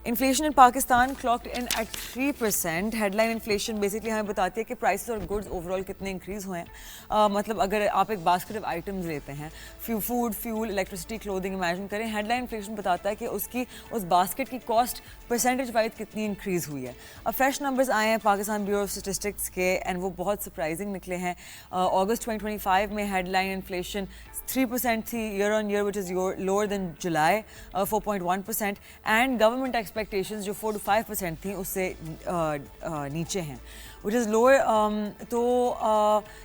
Inflation in Pakistan clocked in at 3%। Headline inflation basically हमें बताती है कि प्राइसेस और गुड्स ओवरऑल कितने इंक्रीज़ हुए हैं। मतलब अगर आप एक बास्केट ऑफ आइटम्स लेते हैं, food, fuel, electricity, clothing, imagine करें, हेडलाइन इन्फ्लेशन बताता है कि उसकी उस बास्केट की कॉस्ट परसेंटेज वाइज कितनी इंक्रीज़ हुई है। अब फ्रेश नंबर्स आए हैं पाकिस्तान ब्यूरो ऑफ स्टैटिस्टिक्स के एंड वो बहुत सरप्राइजिंग निकले हैं। अगस्त 2025 में हेडलाइन इन्फ्लेशन 3% थी year on year, which is lower than July 4.1%, and government expectations जो 4 to 5% थी उससे नीचे हैं, विच इज़ लोअर। तो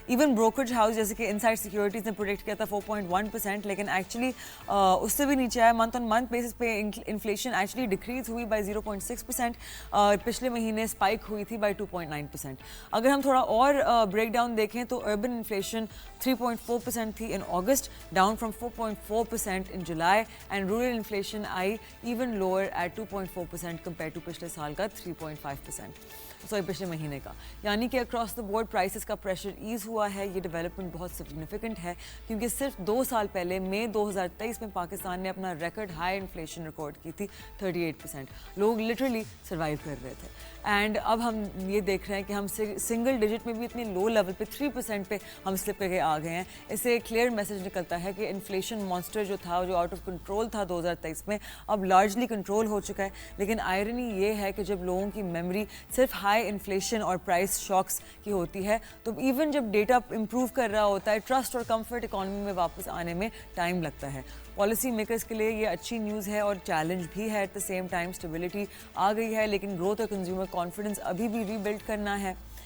इवन ब्रोकरेज हाउस जैसे कि इनसाइड सिक्योरिटीज़ ने प्रोडिक्ट किया था 4.1%, लेकिन एक्चुअली उससे भी नीचे आया। मंथ ऑन मंथ बेसिस पे इन्फ्लेशन एक्चुअली डिक्रीज हुई बाय 0.6%। पिछले महीने स्पाइक हुई थी बाय 2.9%। अगर हम थोड़ा और ब्रेक डाउन देखें तो अर्बन इन्फ्लेशन 3.4% थी in August, down from 4.4% in July, and rural inflation I even lower at 2.4% compare to पिछले साल का 3.5%, सॉरी पिछले महीने का। यानी कि अक्रॉस द बोर्ड प्राइसेस का प्रेशर ईज हुआ है। ये डेवलपमेंट बहुत सिग्निफिकेंट है क्योंकि सिर्फ 2 साल पहले मई 2023 में पाकिस्तान ने अपना रिकॉर्ड हाई इन्फ्लेशन रिकॉर्ड की थी 38%। लोग लिटरली सर्वाइव कर रहे थे, एंड अब हम ये देख रहे हैं कि हम सिंगल डिजिट में भी इतनी लो लेवल पे 3% पे हम स्लिप करके आ गए हैं। इससे एक क्लियर मैसेज निकलता है कि इन्फ्लेशन मॉन्स्टर जो था, जो आउट ऑफ कंट्रोल था 2023 में, अब लार्जली कंट्रोल हो चुका है। लेकिन आयरनी ये है कि जब लोगों की मेमोरी सिर्फ हाई इन्फ्लेशन और प्राइस शॉक्स की होती है, तो इवन जब डेटा इंप्रूव कर रहा होता है, ट्रस्ट और कंफर्ट इकोनॉमी में वापस आने में टाइम लगता है। पॉलिसी मेकर्स के लिए ये अच्छी न्यूज़ है और चैलेंज भी है। At the same time stability आ गई है, लेकिन ग्रोथ और कंज्यूमर कॉन्फिडेंस अभी भी रीबिल्ड करना है।